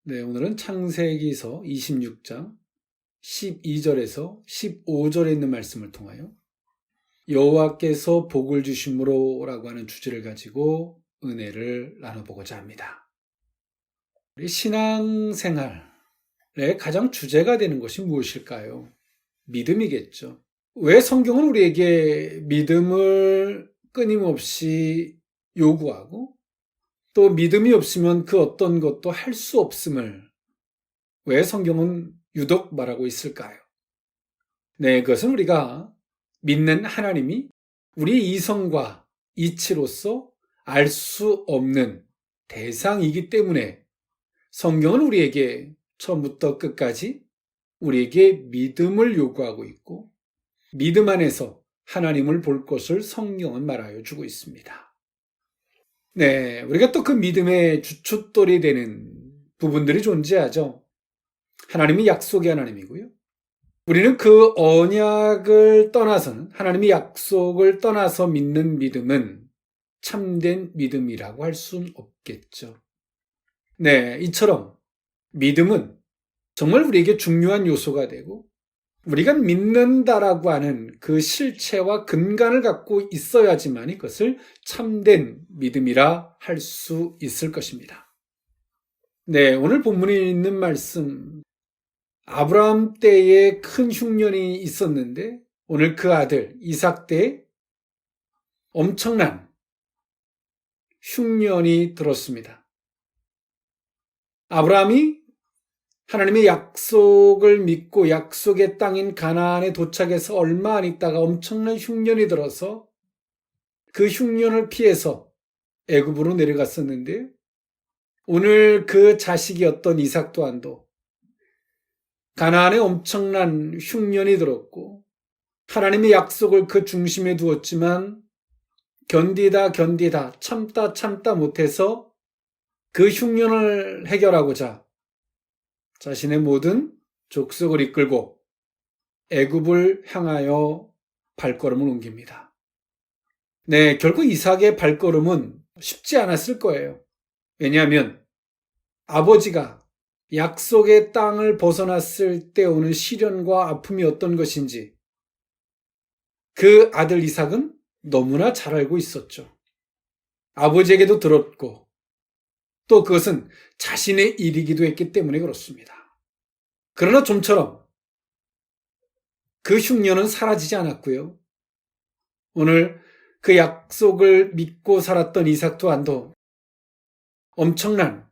네, 오늘은 창세기서 26장 12절에서 15절에 있는 말씀을 통하여 여호와께서 복을 주심으로라고 하는 주제를 가지고 은혜를 나눠보고자 합니다. 우리 신앙생활의 가장 주제가 되는 것이 무엇일까요? 믿음이겠죠. 왜 성경은 우리에게 믿음을 끊임없이 요구하고 또 믿음이 없으면 그 어떤 것도 할 수 없음을 왜 성경은 유독 말하고 있을까요? 네, 그것은 우리가 믿는 하나님이 우리 이성과 이치로서 알 수 없는 대상이기 때문에 성경은 우리에게 처음부터 끝까지 우리에게 믿음을 요구하고 있고 믿음 안에서 하나님을 볼 것을 성경은 말하여 주고 있습니다. 네, 우리가 또 그 믿음의 주춧돌이 되는 부분들이 존재하죠. 하나님이 약속의 하나님이고요. 우리는 그 언약을 떠나서는 하나님의 약속을 떠나서 믿는 믿음은 참된 믿음이라고 할 수는 없겠죠. 네, 이처럼 믿음은 정말 우리에게 중요한 요소가 되고 우리가 믿는다라고 하는 그 실체와 근간을 갖고 있어야지만 이것을 참된 믿음이라 할 수 있을 것입니다. 네, 오늘 본문에 있는 말씀, 아브라함 때에 큰 흉년이 있었는데 오늘 그 아들 이삭 때에 엄청난 흉년이 들었습니다. 아브라함이 하나님의 약속을 믿고 약속의 땅인 가나안에 도착해서 얼마 안 있다가 엄청난 흉년이 들어서 그 흉년을 피해서 애굽으로 내려갔었는데 오늘 그 자식이었던 이삭 또한도 가나안에 엄청난 흉년이 들었고 하나님의 약속을 그 중심에 두었지만 견디다 참다 못해서 그 흉년을 해결하고자 자신의 모든 족속을 이끌고 애굽을 향하여 발걸음을 옮깁니다. 네, 결국 이삭의 발걸음은 쉽지 않았을 거예요. 왜냐하면 아버지가 약속의 땅을 벗어났을 때 오는 시련과 아픔이 어떤 것인지 그 아들 이삭은 너무나 잘 알고 있었죠. 아버지에게도 들었고 또 그것은 자신의 일이기도 했기 때문에 그렇습니다. 그러나 좀처럼 그 흉년은 사라지지 않았고요. 오늘 그 약속을 믿고 살았던 이삭 또한도 엄청난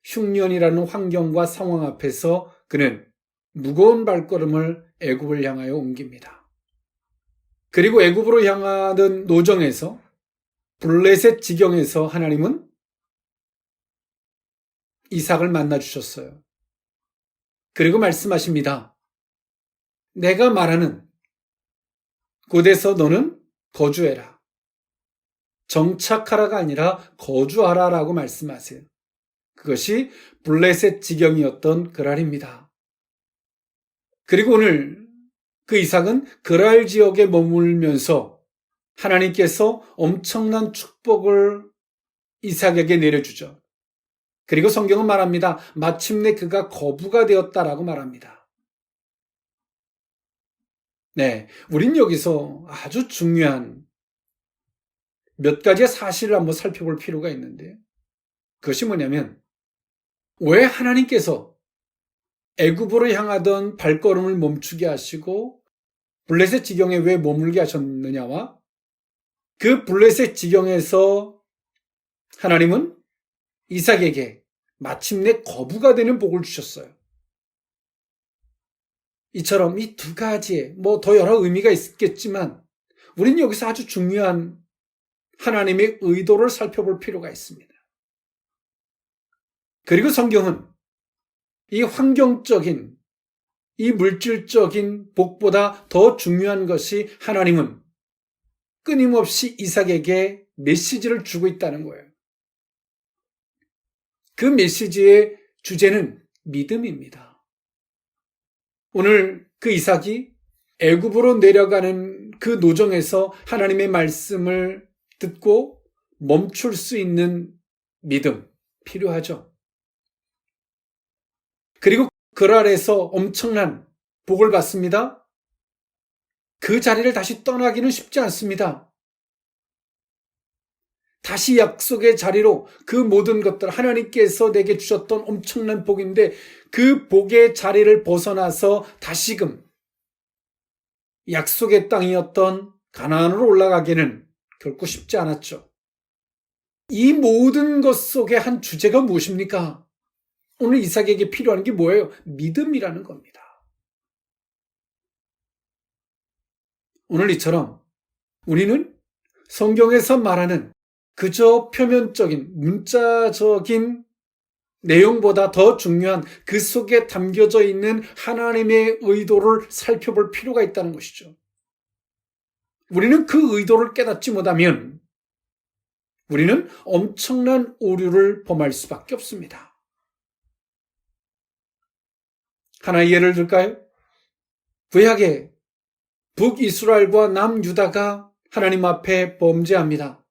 흉년이라는 환경과 상황 앞에서 그는 무거운 발걸음을 애굽을 향하여 옮깁니다. 그리고 애굽으로 향하던 노정에서 블레셋 지경에서 하나님은 이삭을 만나 주셨어요. 그리고 말씀하십니다. 내가 말하는 곳에서 너는 거주해라. 정착하라가 아니라 거주하라라고 말씀하세요. 그것이 블레셋 지경이었던 그랄입니다. 그리고 오늘 그 이삭은 그랄 지역에 머물면서 하나님께서 엄청난 축복을 이삭에게 내려주죠. 그리고 성경은 말합니다. 마침내 그가 거부가 되었다라고 말합니다. 네, 우린 여기서 아주 중요한 몇 가지의 사실을 한번 살펴볼 필요가 있는데 그것이 뭐냐면 왜 하나님께서 애굽으로 향하던 발걸음을 멈추게 하시고 블레셋 지경에 왜 머물게 하셨느냐와 그 블레셋 지경에서 하나님은 이삭에게 마침내 거부가 되는 복을 주셨어요. 이처럼 이 두 가지에 더 여러 의미가 있겠지만 우리는 여기서 아주 중요한 하나님의 의도를 살펴볼 필요가 있습니다. 그리고 성경은 이 환경적인, 이 물질적인 복보다 더 중요한 것이 하나님은 끊임없이 이삭에게 메시지를 주고 있다는 거예요. 그 메시지의 주제는 믿음입니다. 오늘 그 이삭이 애굽으로 내려가는 그 노정에서 하나님의 말씀을 듣고 멈출 수 있는 믿음 필요하죠. 그리고 그 아래에서 엄청난 복을 받습니다. 그 자리를 다시 떠나기는 쉽지 않습니다. 다시 약속의 자리로 그 모든 것들 하나님께서 내게 주셨던 엄청난 복인데 그 복의 자리를 벗어나서 다시금 약속의 땅이었던 가나안으로 올라가기는 결코 쉽지 않았죠. 이 모든 것 속에 한 주제가 무엇입니까? 오늘 이삭에게 필요한 게 뭐예요? 믿음이라는 겁니다. 오늘 이처럼 우리는 성경에서 말하는 그저 표면적인 문자적인 내용보다 더 중요한 그 속에 담겨져 있는 하나님의 의도를 살펴볼 필요가 있다는 것이죠. 우리는 그 의도를 깨닫지 못하면 우리는 엄청난 오류를 범할 수밖에 없습니다. 하나의 예를 들까요? 구약에 북이스라엘과 남유다가 하나님 앞에 범죄합니다.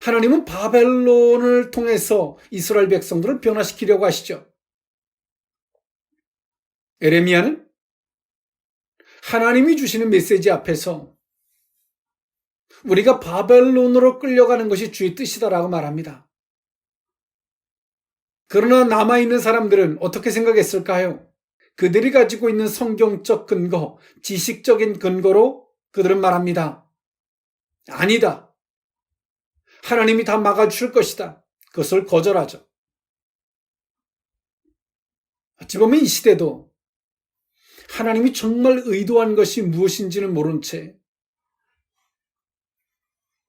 하나님은 바벨론을 통해서 이스라엘 백성들을 변화시키려고 하시죠. 에레미야는 하나님이 주시는 메시지 앞에서 우리가 바벨론으로 끌려가는 것이 주의 뜻이다라고 말합니다. 그러나 남아있는 사람들은 어떻게 생각했을까요? 그들이 가지고 있는 성경적 근거, 지식적인 근거로 그들은 말합니다. 아니다. 하나님이 다 막아줄 것이다. 그것을 거절하죠. 어찌 보면 이 시대도 하나님이 정말 의도한 것이 무엇인지는 모른 채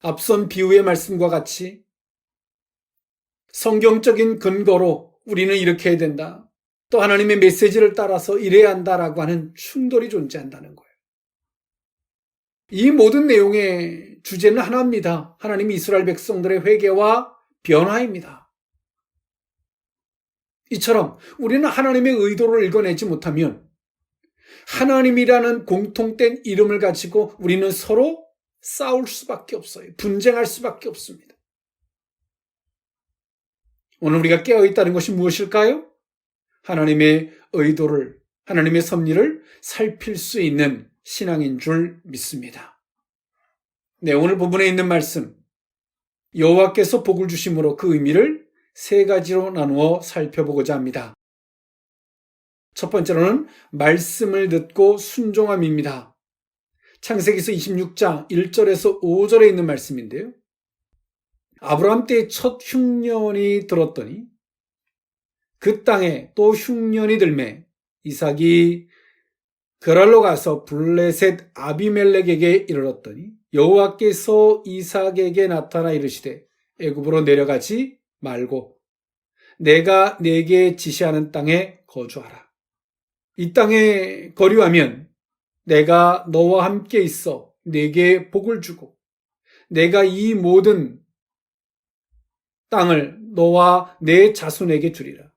앞선 비유의 말씀과 같이 성경적인 근거로 우리는 이렇게 해야 된다. 또 하나님의 메시지를 따라서 이래야 한다라고 하는 충돌이 존재한다는 거예요. 이 모든 내용의 주제는 하나입니다. 하나님이 이스라엘 백성들의 회개와 변화입니다. 이처럼 우리는 하나님의 의도를 읽어내지 못하면 하나님이라는 공통된 이름을 가지고 우리는 서로 싸울 수밖에 없어요. 분쟁할 수밖에 없습니다. 오늘 우리가 깨어있다는 것이 무엇일까요? 하나님의 의도를, 하나님의 섭리를 살필 수 있는 신앙인 줄 믿습니다. 네, 오늘 본문에 있는 말씀, 여호와께서 복을 주심으로 그 의미를 세 가지로 나누어 살펴보고자 합니다. 첫 번째로는 말씀을 듣고 순종함입니다. 창세기서 26장 1절에서 5절에 있는 말씀인데요. 아브라함 때의 첫 흉년이 들었더니 그 땅에 또 흉년이 들매 이삭이 그랄로 가서 블레셋 아비멜렉에게 이르렀더니 여호와께서 이삭에게 나타나 이르시되 애굽으로 내려가지 말고 내가 네게 지시하는 땅에 거주하라. 이 땅에 거류하면 내가 너와 함께 있어 네게 복을 주고 내가 이 모든 땅을 너와 내 자손에게 주리라.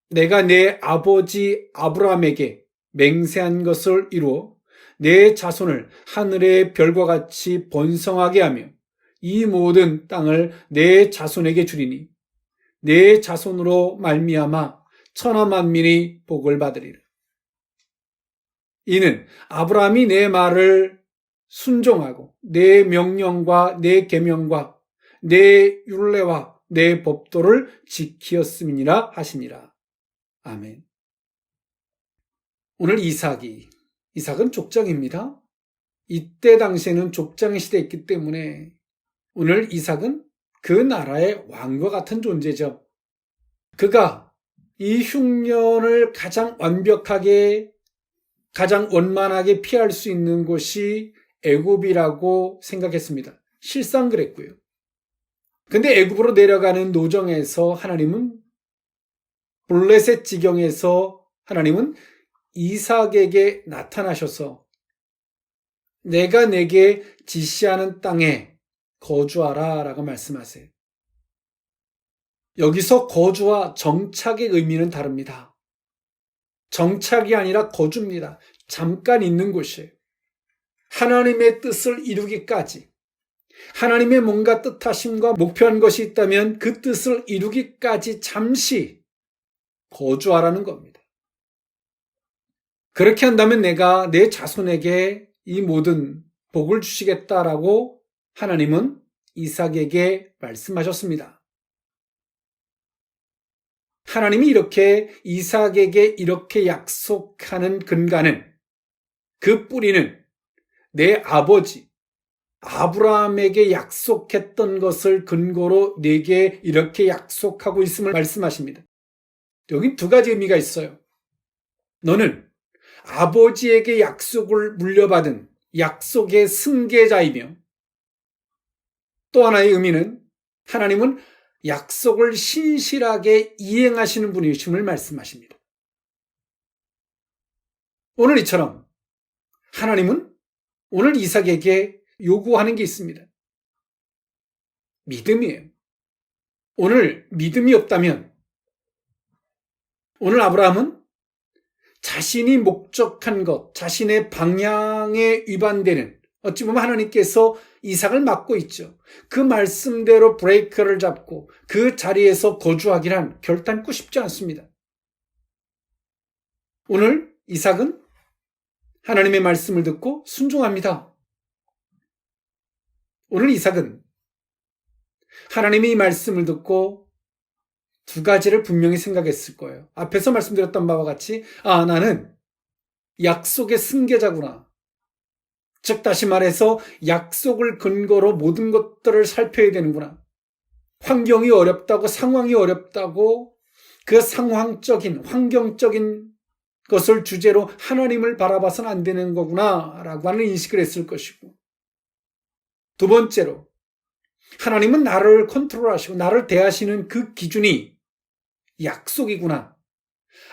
내가 내 아버지 아브라함에게 맹세한 것을 이루어 내 자손을 하늘의 별과 같이 번성하게 하며 이 모든 땅을 내 자손에게 주리니 내 자손으로 말미암아 천하 만민이 복을 받으리라. 이는 아브라함이 내 말을 순종하고 내 명령과 내 계명과 내 율례와 내 법도를 지키었음이니라 하시니라. 아멘. 오늘 이삭은 족장입니다. 이때 당시에는 족장 시대였기 때문에 오늘 이삭은 그 나라의 왕과 같은 존재죠. 그가 이 흉년을 가장 완벽하게, 가장 원만하게 피할 수 있는 곳이 애굽이라고 생각했습니다. 실상 그랬고요. 근데 애굽으로 내려가는 노정에서 하나님은 블레셋 지경에서 하나님은 이삭에게 나타나셔서 내가 내게 지시하는 땅에 거주하라 라고 말씀하세요. 여기서 거주와 정착의 의미는 다릅니다. 정착이 아니라 거주입니다. 잠깐 있는 곳이에요. 하나님의 뜻을 이루기까지, 하나님의 뭔가 뜻하심과 목표한 것이 있다면 그 뜻을 이루기까지 잠시 거주하라는 겁니다. 그렇게 한다면 내가 내 자손에게 이 모든 복을 주시겠다라고 하나님은 이삭에게 말씀하셨습니다. 하나님이 이렇게 이삭에게 이렇게 약속하는 근간은, 그 뿌리는 내 아버지 아브라함에게 약속했던 것을 근거로 내게 이렇게 약속하고 있음을 말씀하십니다. 여기 두 가지 의미가 있어요. 너는 아버지에게 약속을 물려받은 약속의 승계자이며, 또 하나의 의미는 하나님은 약속을 신실하게 이행하시는 분이심을 말씀하십니다. 오늘 이처럼 하나님은 오늘 이삭에게 요구하는 게 있습니다. 믿음이에요. 오늘 믿음이 없다면, 오늘 아브라함은 자신이 목적한 것, 자신의 방향에 위반되는, 어찌 보면 하나님께서 이삭을 막고 있죠. 그 말씀대로 브레이크를 잡고 그 자리에서 거주하기란 결단코 쉽지 않습니다. 오늘 이삭은 하나님의 말씀을 듣고 순종합니다. 오늘 이삭은 하나님의 이 말씀을 듣고 두 가지를 분명히 생각했을 거예요. 앞에서 말씀드렸던 바와 같이, 나는 약속의 승계자구나. 즉 다시 말해서 약속을 근거로 모든 것들을 살펴야 되는구나. 환경이 어렵다고, 상황이 어렵다고 그 상황적인, 환경적인 것을 주제로 하나님을 바라봐서는 안 되는 거구나 라고 하는 인식을 했을 것이고, 두 번째로 하나님은 나를 컨트롤하시고 나를 대하시는 그 기준이 약속이구나.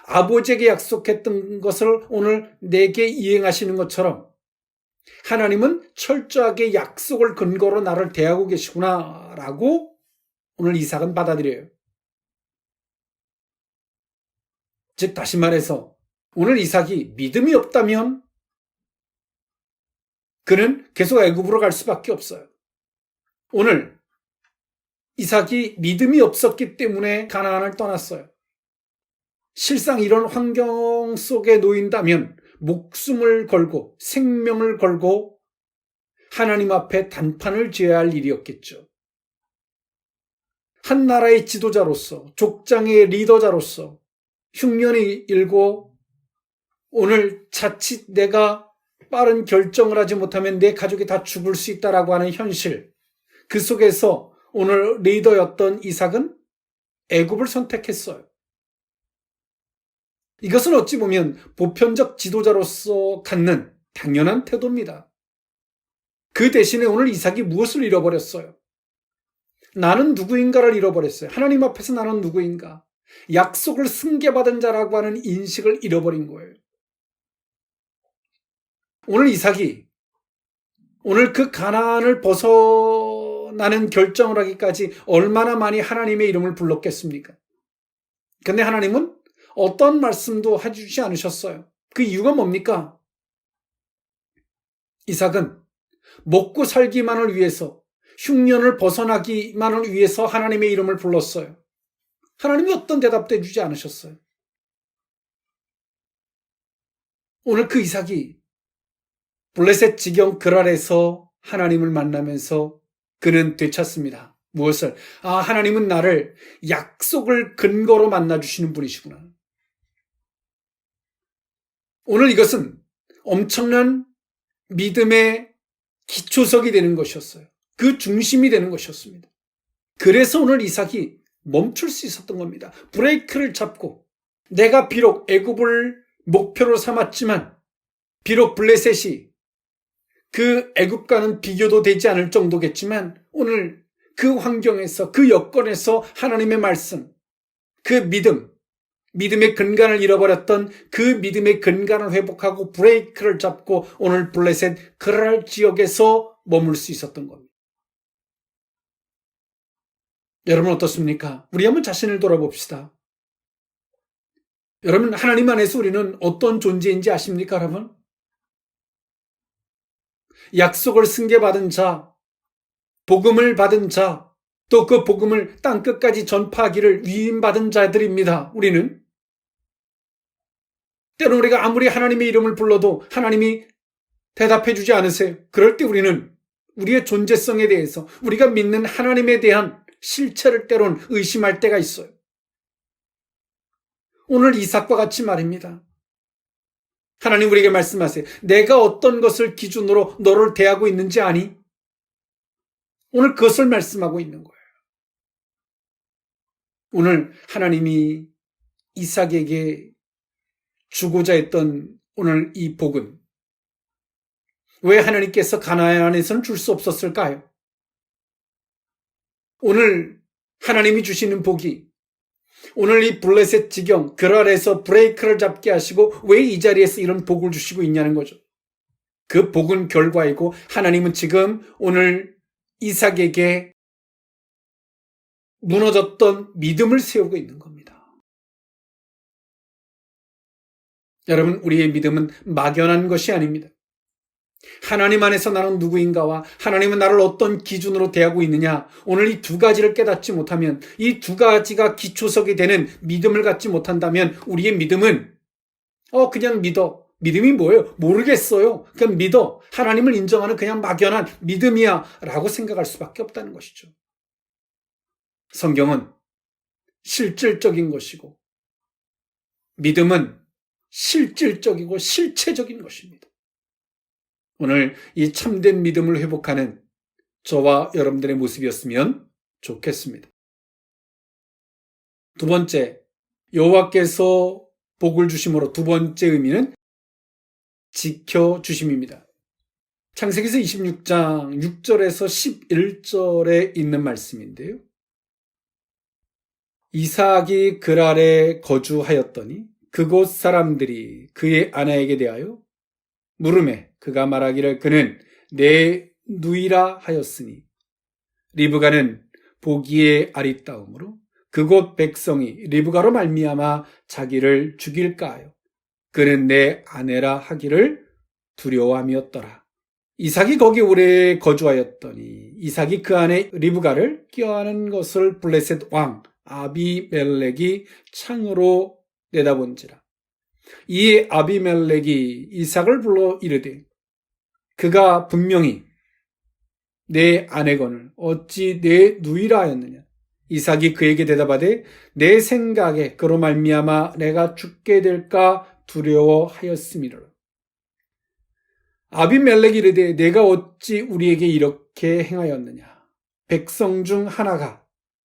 아버지에게 약속했던 것을 오늘 내게 이행하시는 것처럼 하나님은 철저하게 약속을 근거로 나를 대하고 계시구나 라고 오늘 이삭은 받아들여요. 즉 다시 말해서 오늘 이삭이 믿음이 없다면 그는 계속 애굽으로 갈 수밖에 없어요. 오늘 이삭이 믿음이 없었기 때문에 가나안을 떠났어요. 실상 이런 환경 속에 놓인다면 목숨을 걸고 생명을 걸고 하나님 앞에 단판을 지어야 할 일이었겠죠. 한 나라의 지도자로서, 족장의 리더자로서 흉년이 일고 오늘 자칫 내가 빠른 결정을 하지 못하면 내 가족이 다 죽을 수 있다라고 하는 현실, 그 속에서 오늘 리더였던 이삭은 애굽을 선택했어요. 이것은 어찌 보면 보편적 지도자로서 갖는 당연한 태도입니다. 그 대신에 오늘 이삭이 무엇을 잃어버렸어요? 나는 누구인가를 잃어버렸어요. 하나님 앞에서 나는 누구인가? 약속을 승계받은 자라고 하는 인식을 잃어버린 거예요. 오늘 이삭이 오늘 그 가나안을 벗어나는 결정을 하기까지 얼마나 많이 하나님의 이름을 불렀겠습니까? 근데 하나님은 어떤 말씀도 해주지 않으셨어요. 그 이유가 뭡니까? 이삭은 먹고 살기만을 위해서, 흉년을 벗어나기만을 위해서 하나님의 이름을 불렀어요. 하나님이 어떤 대답도 해주지 않으셨어요. 오늘 그 이삭이 블레셋 지경 그랄에서 하나님을 만나면서 그는 되찾습니다. 무엇을? 하나님은 나를 약속을 근거로 만나주시는 분이시구나. 오늘 이것은 엄청난 믿음의 기초석이 되는 것이었어요. 그 중심이 되는 것이었습니다. 그래서 오늘 이삭이 멈출 수 있었던 겁니다. 브레이크를 잡고, 내가 비록 애굽을 목표로 삼았지만 비록 블레셋이 그 애굽과는 비교도 되지 않을 정도겠지만 오늘 그 환경에서, 그 여건에서 하나님의 말씀, 그 믿음의 근간을 잃어버렸던 그 믿음의 근간을 회복하고 브레이크를 잡고 오늘 블레셋 그랄 지역에서 머물 수 있었던 겁니다. 여러분 어떻습니까? 우리 한번 자신을 돌아봅시다. 여러분, 하나님 안에서 우리는 어떤 존재인지 아십니까, 여러분? 약속을 승계받은 자, 복음을 받은 자, 또 그 복음을 땅끝까지 전파하기를 위임받은 자들입니다. 우리는 때로 우리가 아무리 하나님의 이름을 불러도 하나님이 대답해 주지 않으세요. 그럴 때 우리는 우리의 존재성에 대해서, 우리가 믿는 하나님에 대한 실체를 때론 의심할 때가 있어요. 오늘 이삭과 같이 말입니다. 하나님 우리에게 말씀하세요. 내가 어떤 것을 기준으로 너를 대하고 있는지 아니? 오늘 그것을 말씀하고 있는 거예요. 오늘 하나님이 이삭에게 주고자 했던 오늘 이 복은 왜 하나님께서 가나안에서는 줄 수 없었을까요? 오늘 하나님이 주시는 복이, 오늘 이 블레셋 지경, 그랄에서 브레이크를 잡게 하시고 왜 이 자리에서 이런 복을 주시고 있냐는 거죠. 그 복은 결과이고 하나님은 지금 오늘 이삭에게 무너졌던 믿음을 세우고 있는 겁니다. 여러분, 우리의 믿음은 막연한 것이 아닙니다. 하나님 안에서 나는 누구인가와 하나님은 나를 어떤 기준으로 대하고 있느냐, 오늘 이 두 가지를 깨닫지 못하면, 이 두 가지가 기초석이 되는 믿음을 갖지 못한다면 우리의 믿음은 그냥 믿어. 믿음이 뭐예요? 모르겠어요. 그냥 믿어. 하나님을 인정하는 그냥 막연한 믿음이야 라고 생각할 수밖에 없다는 것이죠. 성경은 실질적인 것이고 믿음은 실질적이고 실체적인 것입니다. 오늘 이 참된 믿음을 회복하는 저와 여러분들의 모습이었으면 좋겠습니다. 두 번째, 여호와께서 복을 주심으로 두 번째 의미는 지켜주심입니다. 창세기서 26장 6절에서 11절에 있는 말씀인데요. 이삭이 그랄에 거주하였더니 그곳 사람들이 그의 아내에게 대하여 물음에 그가 말하기를 그는 내 누이라 하였으니 리브가는 보기에 아리따움으로 그곳 백성이 리브가로 말미암아 자기를 죽일까 하여 그는 내 아내라 하기를 두려워함이었더라. 이삭이 거기 오래 거주하였더니 이삭이 그 아내 리브가를 껴안은 것을 블레셋 왕 아비멜렉이 창으로 내다본지라. 이 아비멜렉이 이삭을 불러 이르되 그가 분명히 내 아내거늘 어찌 내 누이라 하였느냐. 이삭이 그에게 대답하되 내 생각에 그로 말미암아 내가 죽게 될까 두려워하였음이라. 아비멜렉이 이르되 내가 어찌 우리에게 이렇게 행하였느냐. 백성 중 하나가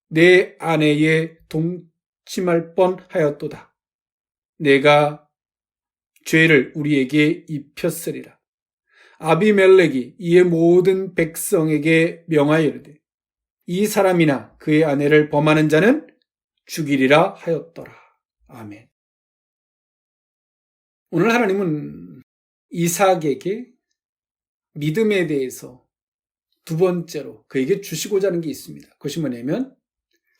내 아내의 동침할 뻔하였도다. 내가 죄를 우리에게 입혔으리라. 아비멜렉이 이에 모든 백성에게 명하여 이르되 이 사람이나 그의 아내를 범하는 자는 죽이리라 하였더라. 아멘. 오늘 하나님은 이삭에게 믿음에 대해서 두 번째로 그에게 주시고자 하는 게 있습니다. 그것이 뭐냐면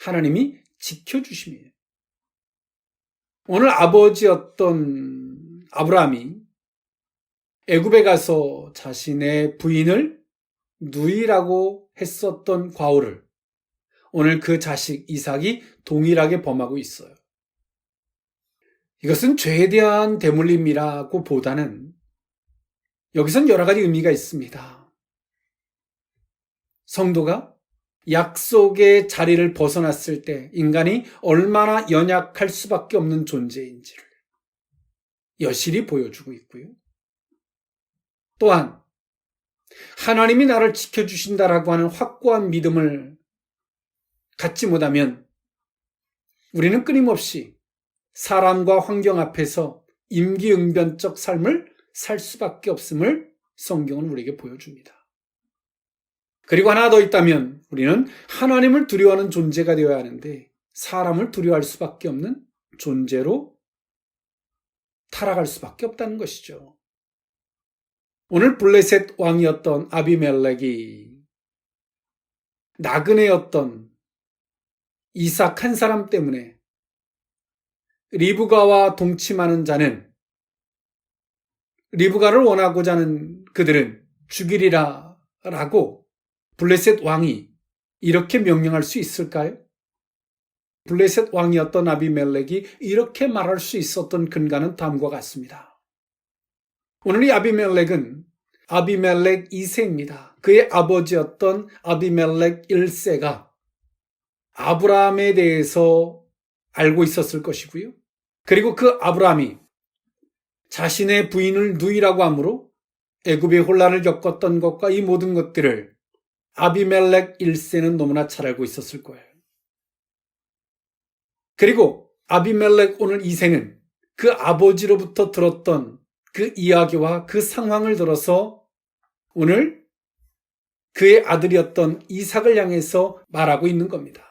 하나님이 지켜주심이에요. 오늘 아버지였던 아브라함이 애굽에 가서 자신의 부인을 누이라고 했었던 과오를 오늘 그 자식 이삭이 동일하게 범하고 있어요. 이것은 죄에 대한 대물림이라고 보다는 여기선 여러 가지 의미가 있습니다. 성도가 약속의 자리를 벗어났을 때 인간이 얼마나 연약할 수밖에 없는 존재인지를 여실히 보여주고 있고요. 또한 하나님이 나를 지켜주신다라고 하는 확고한 믿음을 갖지 못하면 우리는 끊임없이 사람과 환경 앞에서 임기응변적 삶을 살 수밖에 없음을 성경은 우리에게 보여줍니다. 그리고 하나 더 있다면 우리는 하나님을 두려워하는 존재가 되어야 하는데 사람을 두려워할 수밖에 없는 존재로 타락할 수밖에 없다는 것이죠. 오늘 블레셋 왕이었던 아비멜렉이 나그네였던 이삭 한 사람 때문에 리브가와 동침하는 자는 리브가를 원하고자 하는 그들은 죽이리라 라고 블레셋 왕이 이렇게 명령할 수 있을까요? 블레셋 왕이었던 아비멜렉이 이렇게 말할 수 있었던 근거는 다음과 같습니다. 오늘 이 아비멜렉은 아비멜렉 2세입니다. 그의 아버지였던 아비멜렉 1세가 아브라함에 대해서 알고 있었을 것이고요. 그리고 그 아브라함이 자신의 부인을 누이라고 하므로 애굽의 혼란을 겪었던 것과 이 모든 것들을 아비멜렉 1세는 너무나 잘 알고 있었을 거예요. 그리고 아비멜렉 오늘 2세는 그 아버지로부터 들었던 그 이야기와 그 상황을 들어서 오늘 그의 아들이었던 이삭을 향해서 말하고 있는 겁니다.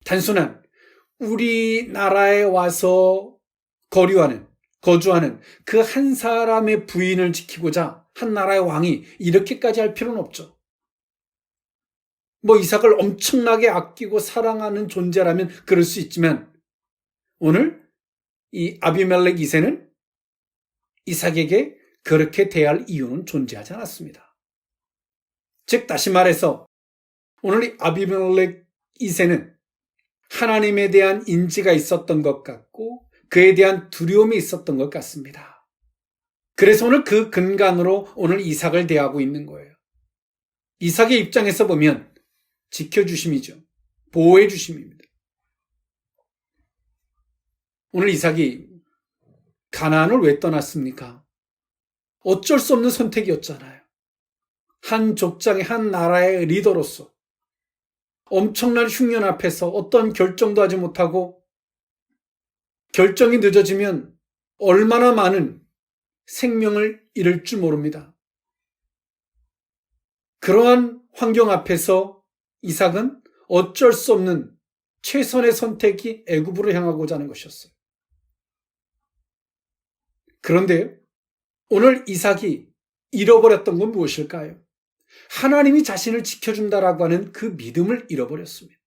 단순한 우리나라에 와서 거주하는 그 한 사람의 부인을 지키고자 한 나라의 왕이 이렇게까지 할 필요는 없죠. 이삭을 엄청나게 아끼고 사랑하는 존재라면 그럴 수 있지만 오늘 이 아비멜렉 2세는 이삭에게 그렇게 대할 이유는 존재하지 않았습니다. 즉 다시 말해서 오늘 이 아비멜렉 2세는 하나님에 대한 인지가 있었던 것 같고 그에 대한 두려움이 있었던 것 같습니다. 그래서 오늘 그 근간으로 오늘 이삭을 대하고 있는 거예요. 이삭의 입장에서 보면 지켜주심이죠. 보호해주심입니다. 오늘 이삭이 가나안을 왜 떠났습니까? 어쩔 수 없는 선택이었잖아요. 한 족장의 한 나라의 리더로서 엄청난 흉년 앞에서 어떤 결정도 하지 못하고 결정이 늦어지면 얼마나 많은 생명을 잃을 줄 모릅니다. 그러한 환경 앞에서 이삭은 어쩔 수 없는 최선의 선택이 애굽으로 향하고자 하는 것이었어요. 그런데 오늘 이삭이 잃어버렸던 건 무엇일까요? 하나님이 자신을 지켜준다라고 하는 그 믿음을 잃어버렸습니다.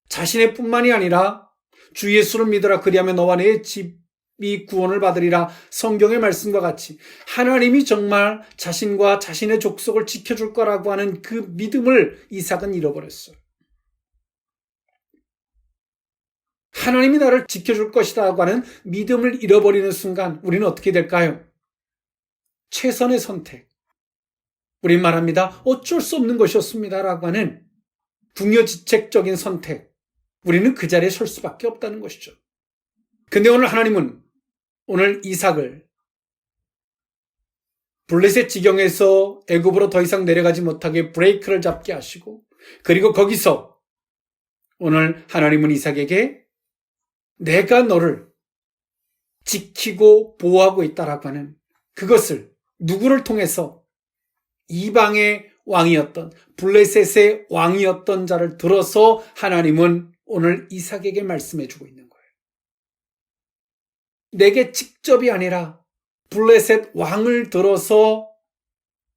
자신의 뿐만이 아니라 주 예수를 믿으라 그리하면 너와 내 집이 구원을 받으리라 성경의 말씀과 같이 하나님이 정말 자신과 자신의 족속을 지켜줄 거라고 하는 그 믿음을 이삭은 잃어버렸어요. 하나님이 나를 지켜줄 것이라고 하는 믿음을 잃어버리는 순간 우리는 어떻게 될까요? 최선의 선택. 우리 말합니다. 어쩔 수 없는 것이었습니다라고 하는 궁여지책적인 선택. 우리는 그 자리에 설 수밖에 없다는 것이죠. 근데 오늘 하나님은 오늘 이삭을 블레셋 지경에서 애굽으로 더 이상 내려가지 못하게 브레이크를 잡게 하시고 그리고 거기서 오늘 하나님은 이삭에게 내가 너를 지키고 보호하고 있다라고 하는 그것을 누구를 통해서 이방의 왕이었던 블레셋의 왕이었던 자를 들어서 하나님은 오늘 이삭에게 말씀해 주고 있는 거예요. 내게 직접이 아니라 블레셋 왕을 들어서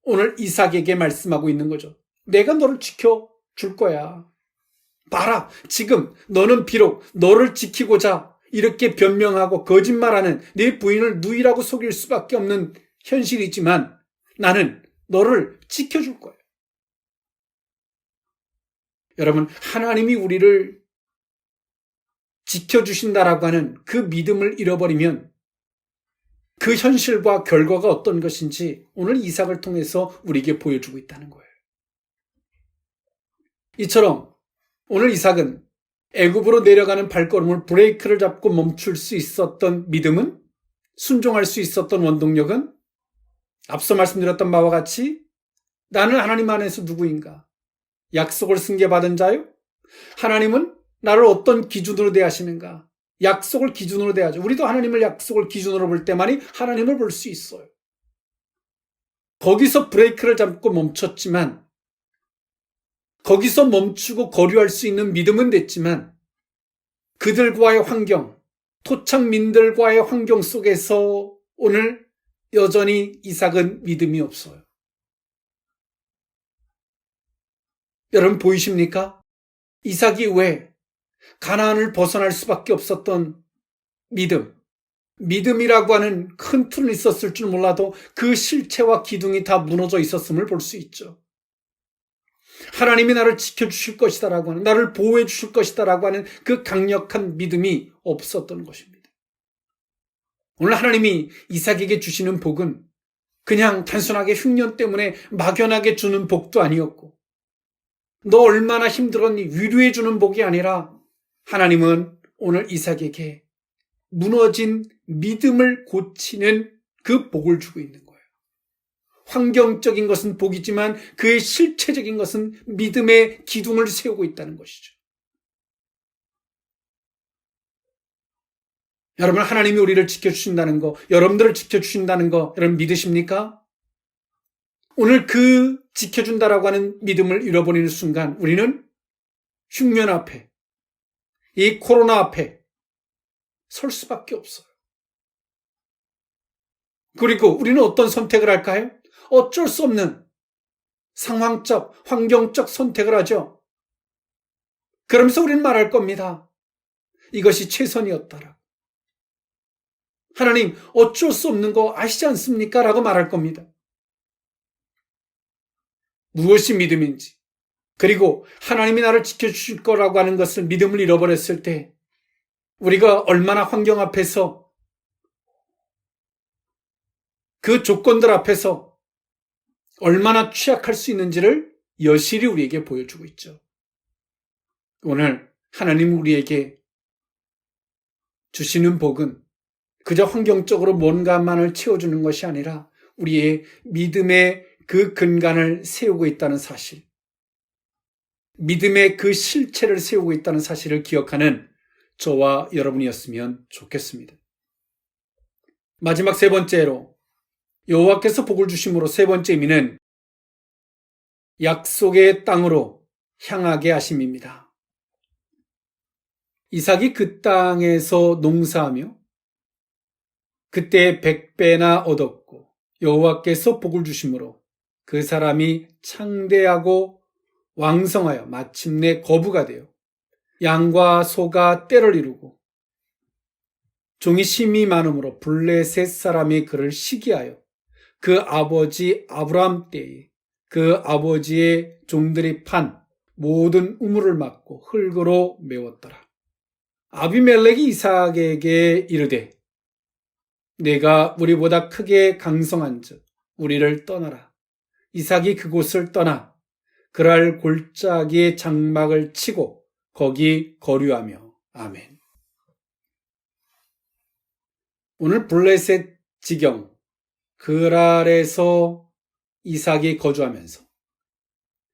오늘 이삭에게 말씀하고 있는 거죠. 내가 너를 지켜줄 거야. 봐라, 지금 너는 비록 너를 지키고자 이렇게 변명하고 거짓말하는 내 부인을 누이라고 속일 수밖에 없는 현실이지만 나는 너를 지켜줄 거야. 여러분, 하나님이 우리를 지켜주신다라고 하는 그 믿음을 잃어버리면 그 현실과 결과가 어떤 것인지 오늘 이삭을 통해서 우리에게 보여주고 있다는 거예요. 이처럼 오늘 이삭은 애굽으로 내려가는 발걸음을 브레이크를 잡고 멈출 수 있었던 믿음은, 순종할 수 있었던 원동력은 앞서 말씀드렸던 바와 같이 나는 하나님 안에서 누구인가? 약속을 승계받은 자요? 하나님은 나를 어떤 기준으로 대하시는가? 약속을 기준으로 대하죠. 우리도 하나님을 약속을 기준으로 볼 때만이 하나님을 볼 수 있어요. 거기서 브레이크를 잡고 멈췄지만, 거기서 멈추고 거류할 수 있는 믿음은 됐지만 그들과의 환경, 토착민들과의 환경 속에서 오늘 여전히 이삭은 믿음이 없어요. 여러분 보이십니까? 이삭이 왜 가나안을 벗어날 수밖에 없었던 믿음이라고 하는 큰 틀은 있었을 줄 몰라도 그 실체와 기둥이 다 무너져 있었음을 볼 수 있죠. 하나님이 나를 지켜주실 것이다라고 하는, 나를 보호해 주실 것이다라고 하는 그 강력한 믿음이 없었던 것입니다. 오늘 하나님이 이삭에게 주시는 복은 그냥 단순하게 흉년 때문에 막연하게 주는 복도 아니었고, 너 얼마나 힘들었니 위로해 주는 복이 아니라, 하나님은 오늘 이삭에게 무너진 믿음을 고치는 그 복을 주고 있는 거예요. 환경적인 것은 복이지만 그의 실체적인 것은 믿음의 기둥을 세우고 있다는 것이죠. 여러분, 하나님이 우리를 지켜주신다는 거, 여러분들을 지켜주신다는 거, 여러분 믿으십니까? 오늘 그 지켜준다라고 하는 믿음을 잃어버리는 순간 우리는 흉년 앞에, 이 코로나 앞에 설 수밖에 없어요. 그리고 우리는 어떤 선택을 할까요? 어쩔 수 없는 상황적, 환경적 선택을 하죠. 그러면서 우리는 말할 겁니다. 이것이 최선이었다라. 하나님, 어쩔 수 없는 거 아시지 않습니까? 라고 말할 겁니다. 무엇이 믿음인지, 그리고 하나님이 나를 지켜주실 거라고 하는 것을 믿음을 잃어버렸을 때 우리가 얼마나 환경 앞에서, 그 조건들 앞에서 얼마나 취약할 수 있는지를 여실히 우리에게 보여주고 있죠. 오늘 하나님 우리에게 주시는 복은 그저 환경적으로 뭔가만을 채워주는 것이 아니라 우리의 믿음의 그 근간을 세우고 있다는 사실, 믿음의 그 실체를 세우고 있다는 사실을 기억하는 저와 여러분이었으면 좋겠습니다. 마지막 세 번째로, 여호와께서 복을 주심으로 세 번째 의미는 약속의 땅으로 향하게 하심입니다. 이삭이 그 땅에서 농사하며 그때 100배나 얻었고 여호와께서 복을 주심으로 그 사람이 창대하고 왕성하여 마침내 거부가 되어 양과 소가 떼를 이루고 종이 심이 많음으로 블레셋 사람이 그를 시기하여 그 아버지 아브라함 때에 그 아버지의 종들이 판 모든 우물을 막고 흙으로 메웠더라. 아비멜렉이 이삭에게 이르되 내가 우리보다 크게 강성한즉 우리를 떠나라. 이삭이 그곳을 떠나 그랄 골짜기에 장막을 치고 거기 거류하며. 아멘. 오늘 블레셋 지경 그랄에서 이삭이 거주하면서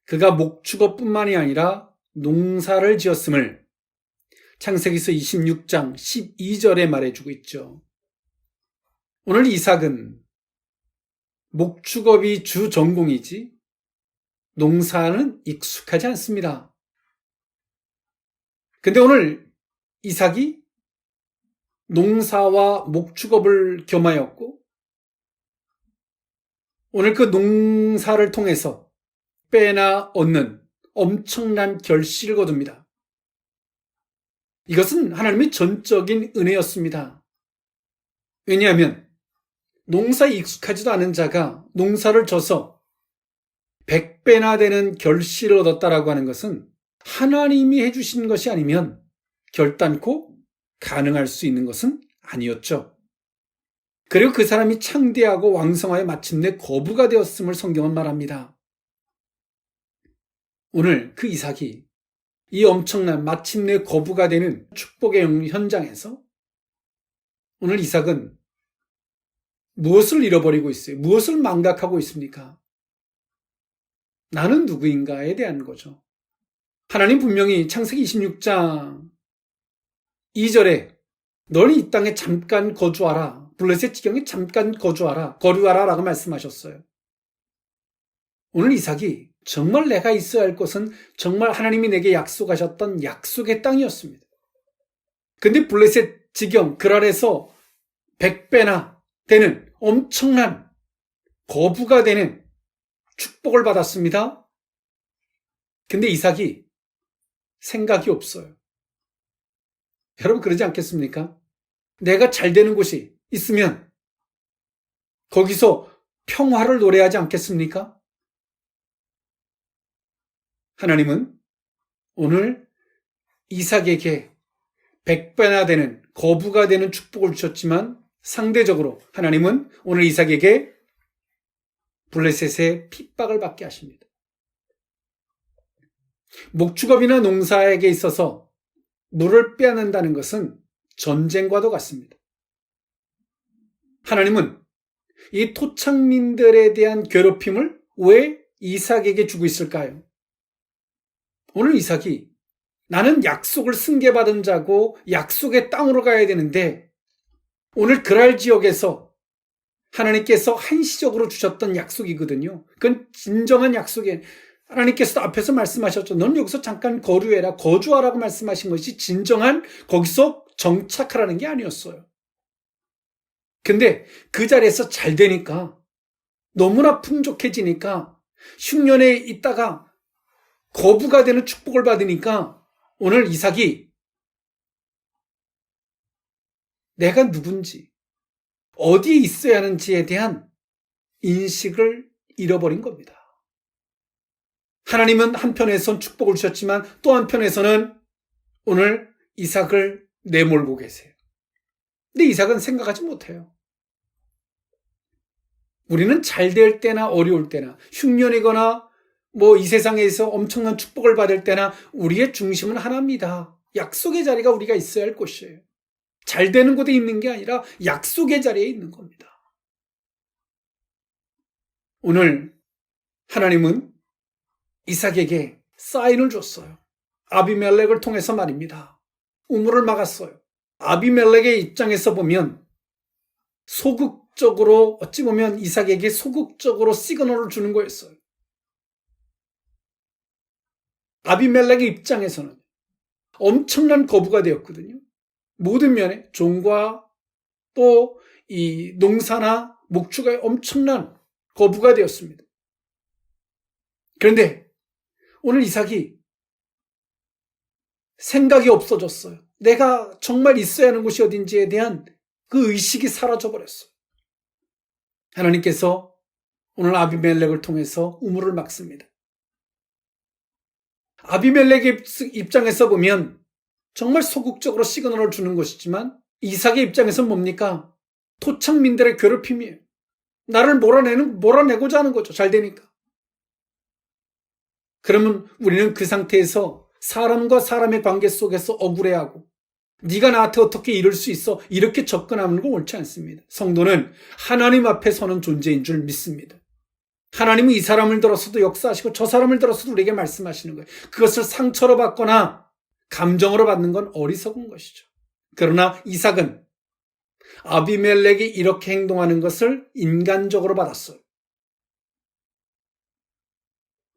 그가 목축업뿐만이 아니라 농사를 지었음을 창세기서 26장 12절에 말해주고 있죠. 오늘 이삭은 목축업이 주 전공이지 농사는 익숙하지 않습니다. 근데 오늘 이삭이 농사와 목축업을 겸하였고 오늘 그 농사를 통해서 빼나 얻는 엄청난 결실을 거둡니다. 이것은 하나님의 전적인 은혜였습니다. 왜냐하면 농사에 익숙하지도 않은 자가 농사를 져서 100배나 되는 결실을 얻었다라고 하는 것은 하나님이 해주신 것이 아니면 결단코 가능할 수 있는 것은 아니었죠. 그리고 그 사람이 창대하고 왕성하여 마침내 거부가 되었음을 성경은 말합니다. 오늘 그 이삭이 이 엄청난 마침내 거부가 되는 축복의 현장에서 오늘 이삭은 무엇을 잃어버리고 있어요? 무엇을 망각하고 있습니까? 나는 누구인가에 대한 거죠. 하나님 분명히 창세기 26장 2절에 너는 이 땅에 잠깐 거주하라. 블레셋 지경에 잠깐 거주하라. 거류하라 라고 말씀하셨어요. 오늘 이삭이 정말 내가 있어야 할 곳은 정말 하나님이 내게 약속하셨던 약속의 땅이었습니다. 근데 블레셋 지경 그랄에서 100배나 되는 엄청난 거부가 되는 축복을 받았습니다. 근데 이삭이 생각이 없어요. 여러분 그러지 않겠습니까? 내가 잘 되는 곳이 있으면 거기서 평화를 노래하지 않겠습니까? 하나님은 오늘 이삭에게 100배나 되는 거부가 되는 축복을 주셨지만 상대적으로 하나님은 오늘 이삭에게 블레셋의 핍박을 받게 하십니다. 목축업이나 농사에게 있어서 물을 빼앗는다는 것은 전쟁과도 같습니다. 하나님은 이 토착민들에 대한 괴롭힘을 왜 이삭에게 주고 있을까요? 오늘 이삭이 나는 약속을 승계받은 자고 약속의 땅으로 가야 되는데 오늘 그랄 지역에서 하나님께서 한시적으로 주셨던 약속이거든요. 그건 진정한 약속이에요. 하나님께서도 앞에서 말씀하셨죠. 넌 여기서 잠깐 거류해라, 거주하라고 말씀하신 것이 진정한 거기서 정착하라는 게 아니었어요. 근데 그 자리에서 잘 되니까 너무나 풍족해지니까 흉년에 있다가 거부가 되는 축복을 받으니까 오늘 이삭이 내가 누군지 어디에 있어야 하는지에 대한 인식을 잃어버린 겁니다. 하나님은 한편에선 축복을 주셨지만 또 한편에서는 오늘 이삭을 내몰고 계세요. 근데 이삭은 생각하지 못해요. 우리는 잘 될 때나 어려울 때나 흉년이거나 이 세상에서 엄청난 축복을 받을 때나 우리의 중심은 하나입니다. 약속의 자리가 우리가 있어야 할 곳이에요. 잘 되는 곳에 있는 게 아니라 약속의 자리에 있는 겁니다. 오늘 하나님은 이삭에게 사인을 줬어요. 아비멜렉을 통해서 말입니다. 우물을 막았어요. 아비멜렉의 입장에서 보면 소극적으로 어찌 보면 이삭에게 소극적으로 시그널을 주는 거였어요. 아비멜렉의 입장에서는 엄청난 거부가 되었거든요. 모든 면에 종과 또 이 농사나 목축에 엄청난 거부가 되었습니다. 그런데 오늘 이삭이 생각이 없어졌어요. 내가 정말 있어야 하는 곳이 어딘지에 대한 그 의식이 사라져버렸어요. 하나님께서 오늘 아비멜렉을 통해서 우물을 막습니다. 아비멜렉의 입장에서 보면 정말 소극적으로 시그널을 주는 것이지만 이삭의 입장에서는 뭡니까? 토착민들의 괴롭힘이에요. 나를 몰아내고자 하는 거죠. 잘 되니까. 그러면 우리는 그 상태에서 사람과 사람의 관계 속에서 억울해하고 네가 나한테 어떻게 이럴 수 있어? 이렇게 접근하는 건 옳지 않습니다. 성도는 하나님 앞에 서는 존재인 줄 믿습니다. 하나님은 이 사람을 들어서도 역사하시고 저 사람을 들어서도 우리에게 말씀하시는 거예요. 그것을 상처로 받거나 감정으로 받는 건 어리석은 것이죠. 그러나 이삭은 아비멜렉이 이렇게 행동하는 것을 인간적으로 받았어요.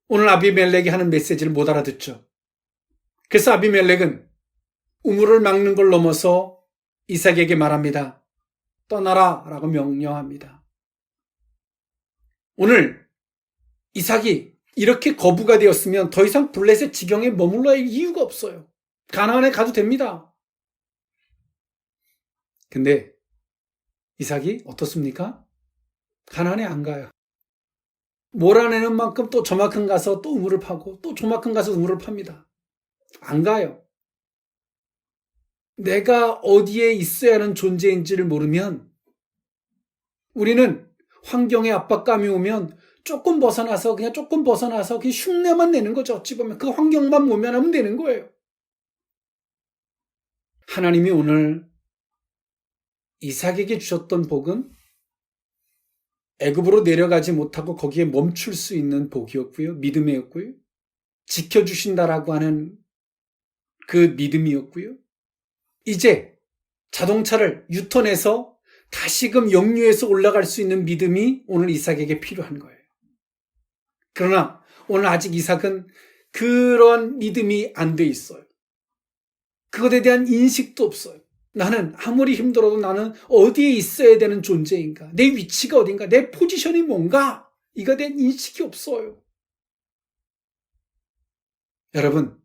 오늘 아비멜렉이 하는 메시지를 못 알아듣죠. 그래서 아비멜렉은 우물을 막는 걸 넘어서 이삭에게 말합니다. 떠나라 라고 명령합니다. 오늘 이삭이 이렇게 거부가 되었으면 더 이상 블레셋 지경에 머물러 할 이유가 없어요. 가나안에 가도 됩니다. 근데 이삭이 어떻습니까? 가나안에 안 가요. 몰아내는 만큼 또 저만큼 가서 또 우물을 파고 또 저만큼 가서 우물을 팝니다. 안 가요. 내가 어디에 있어야 하는 존재인지를 모르면 우리는 환경의 압박감이 오면 조금 벗어나서 그냥 흉내만 내는 거죠. 어찌 보면 그 환경만 모면하면 되는 거예요. 하나님이 오늘 이삭에게 주셨던 복은 애굽으로 내려가지 못하고 거기에 멈출 수 있는 복이었고요. 믿음이었고요. 지켜주신다라고 하는 그 믿음이었고요. 이제 자동차를 유턴해서 다시금 역류해서 올라갈 수 있는 믿음이 오늘 이삭에게 필요한 거예요. 그러나 오늘 아직 이삭은 그런 믿음이 안 돼 있어요. 그것에 대한 인식도 없어요. 나는 아무리 힘들어도 나는 어디에 있어야 되는 존재인가? 내 위치가 어딘가? 내 포지션이 뭔가? 이거에 대한 인식이 없어요. 여러분,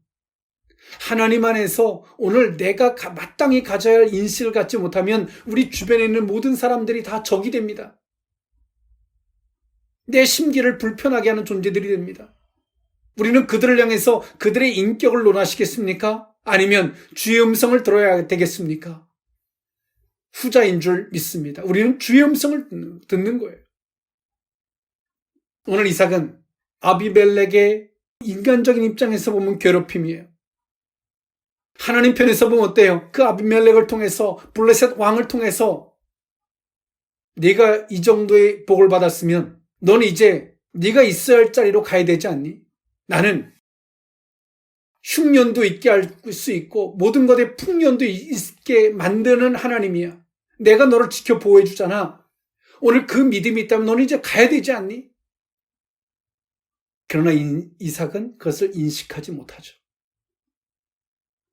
하나님 안에서 오늘 내가 마땅히 가져야 할 인식을 갖지 못하면 우리 주변에 있는 모든 사람들이 다 적이 됩니다. 내 심기를 불편하게 하는 존재들이 됩니다. 우리는 그들을 향해서 그들의 인격을 논하시겠습니까? 아니면 주의 음성을 들어야 되겠습니까? 후자인 줄 믿습니다. 우리는 주의 음성을 듣는 거예요. 오늘 이삭은 아비멜렉의 인간적인 입장에서 보면 괴롭힘이에요. 하나님 편에서 보면 어때요? 그 아비멜렉을 통해서, 블레셋 왕을 통해서 네가 이 정도의 복을 받았으면 너는 이제 네가 있어야 할 자리로 가야 되지 않니? 나는 흉년도 있게 할 수 있고 모든 것에 풍년도 있게 만드는 하나님이야. 내가 너를 지켜 보호해 주잖아. 오늘 그 믿음이 있다면 너는 이제 가야 되지 않니? 그러나 이삭은 그것을 인식하지 못하죠.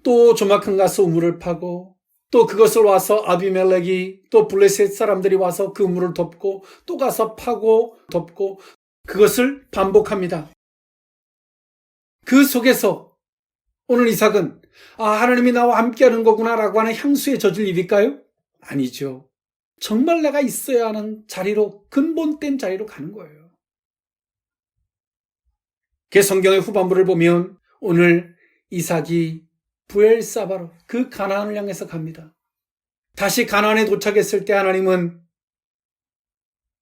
또 조막한 가서 우물을 파고 또 그것을 와서 아비멜렉이 또 블레셋 사람들이 와서 그 우물을 덮고 또 가서 파고 덮고 그것을 반복합니다. 그 속에서 오늘 이삭은 하나님이 나와 함께하는 거구나라고 하는 향수에 젖을 일일까요? 아니죠. 정말 내가 있어야 하는 자리로, 근본된 자리로 가는 거예요. 그 성경의 후반부를 보면 오늘 이삭이 부엘사바로 그 가나안을 향해서 갑니다. 다시 가나안에 도착했을 때 하나님은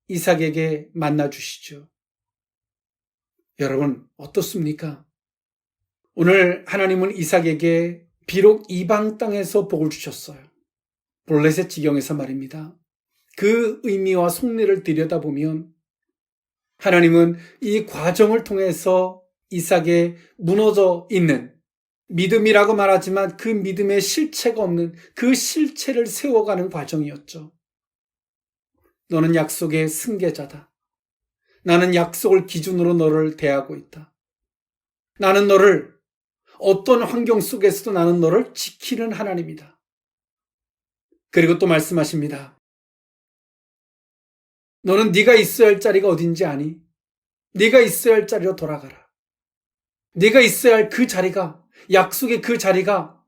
이삭에게 만나 주시죠. 여러분 어떻습니까? 오늘 하나님은 이삭에게 비록 이방 땅에서 복을 주셨어요. 블레셋 지경에서 말입니다. 그 의미와 속내를 들여다보면 하나님은 이 과정을 통해서 이삭의 무너져 있는 믿음이라고 말하지만 그 믿음의 실체가 없는 그 실체를 세워가는 과정이었죠. 너는 약속의 승계자다. 나는 약속을 기준으로 너를 대하고 있다. 나는 너를 어떤 환경 속에서도 나는 너를 지키는 하나님이다. 그리고 또 말씀하십니다. 너는 네가 있어야 할 자리가 어딘지 아니? 네가 있어야 할 자리로 돌아가라. 네가 있어야 할 그 자리가, 약속의 그 자리가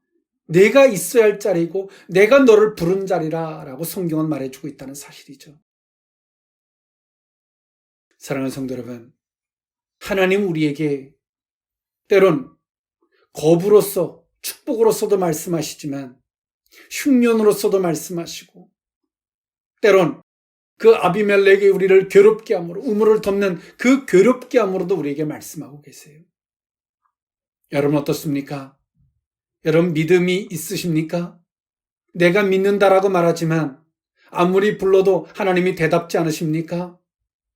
내가 있어야 할 자리고 내가 너를 부른 자리라라고 성경은 말해주고 있다는 사실이죠. 사랑하는 성도 여러분, 하나님 우리에게 때론 거부로서 축복으로서도 말씀하시지만 흉년으로서도 말씀하시고 때론 그 아비멜렉이 우리를 괴롭게 함으로 우물을 덮는 그 괴롭게 함으로도 우리에게 말씀하고 계세요. 여러분 어떻습니까? 여러분 믿음이 있으십니까? 내가 믿는다라고 말하지만 아무리 불러도 하나님이 대답지 않으십니까?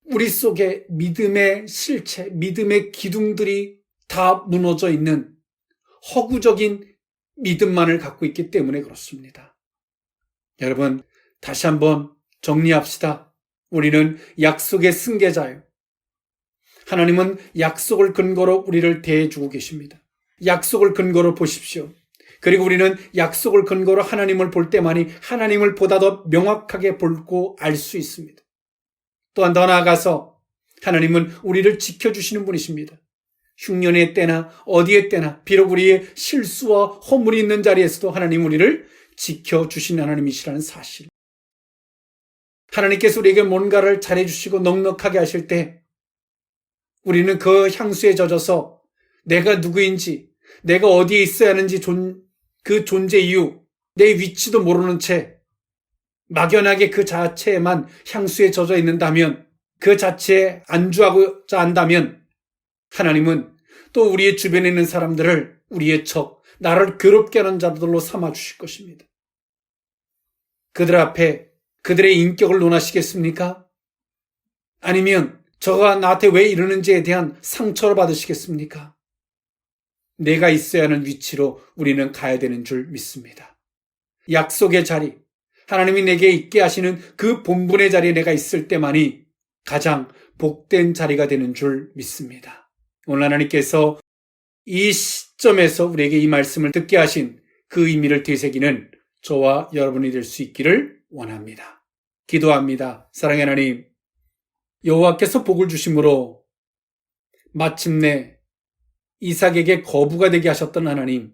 우리 속에 믿음의 실체, 믿음의 기둥들이 다 무너져 있는 허구적인 믿음만을 갖고 있기 때문에 그렇습니다. 여러분 다시 한번 정리합시다. 우리는 약속의 승계자예요. 하나님은 약속을 근거로 우리를 대해주고 계십니다. 약속을 근거로 보십시오. 그리고 우리는 약속을 근거로 하나님을 볼 때만이 하나님을 보다 더 명확하게 보고 알 수 있습니다. 또한 더 나아가서 하나님은 우리를 지켜주시는 분이십니다. 흉년의 때나 어디의 때나 비록 우리의 실수와 허물이 있는 자리에서도 하나님 우리를 지켜주시는 하나님이시라는 사실. 하나님께서 우리에게 뭔가를 잘해주시고 넉넉하게 하실 때 우리는 그 향수에 젖어서 내가 누구인지, 내가 어디에 있어야 하는지 그 존재 이유, 내 위치도 모르는 채 막연하게 그 자체에만 향수에 젖어 있는다면, 그 자체에 안주하고자 한다면 하나님은 또 우리의 주변에 있는 사람들을 우리의 적, 나를 괴롭게 하는 자들로 삼아주실 것입니다. 그들 앞에 그들의 인격을 논하시겠습니까? 아니면 저가 나한테 왜 이러는지에 대한 상처를 받으시겠습니까? 내가 있어야 하는 위치로 우리는 가야 되는 줄 믿습니다. 약속의 자리, 하나님이 내게 있게 하시는 그 본분의 자리에 내가 있을 때만이 가장 복된 자리가 되는 줄 믿습니다. 오늘 하나님께서 이 시점에서 우리에게 이 말씀을 듣게 하신 그 의미를 되새기는 저와 여러분이 될 수 있기를 원합니다. 기도합니다. 사랑의 하나님, 여호와께서 복을 주심으로 마침내 이삭에게 거부가 되게 하셨던 하나님,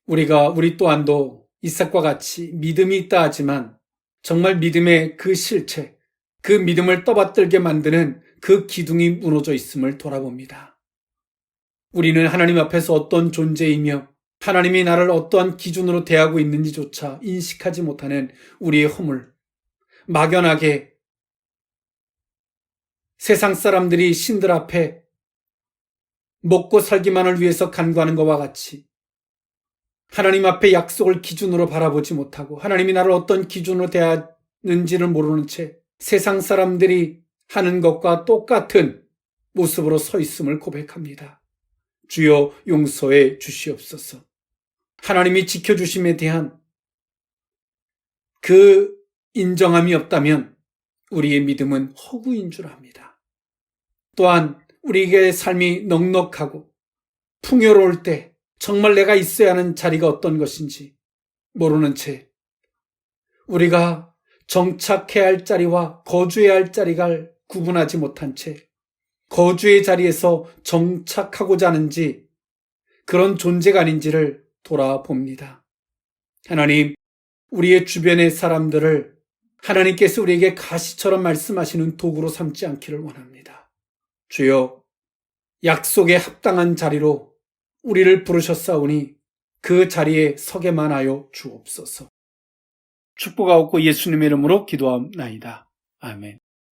우리 또한도 이삭과 같이 믿음이 있다 하지만 정말 믿음의 그 실체, 그 믿음을 떠받들게 만드는 그 기둥이 무너져 있음을 돌아봅니다. 우리는 하나님 앞에서 어떤 존재이며 하나님이 나를 어떠한 기준으로 대하고 있는지조차 인식하지 못하는 우리의 허물, 막연하게 세상 사람들이 신들 앞에 먹고 살기만을 위해서 간구하는 것과 같이 하나님 앞에 약속을 기준으로 바라보지 못하고 하나님이 나를 어떤 기준으로 대하는지를 모르는 채 세상 사람들이 하는 것과 똑같은 모습으로 서 있음을 고백합니다. 주여 용서해 주시옵소서. 하나님이 지켜주심에 대한 그 인정함이 없다면 우리의 믿음은 허구인 줄 압니다. 또한 우리에게 삶이 넉넉하고 풍요로울 때 정말 내가 있어야 하는 자리가 어떤 것인지 모르는 채 우리가 정착해야 할 자리와 거주해야 할 자리가 구분하지 못한 채 거주의 자리에서 정착하고자 하는지 그런 존재가 아닌지를 돌아봅니다. 하나님, 우리의 주변의 사람들을 하나님께서 우리에게 가시처럼 말씀하시는 도구로 삼지 않기를 원합니다. 주여, 약속에 합당한 자리로 우리를 부르셨사오니 그 자리에 서게만 하여 주옵소서. 축복하옵고 예수님의 이름으로 기도하옵나이다. 아멘.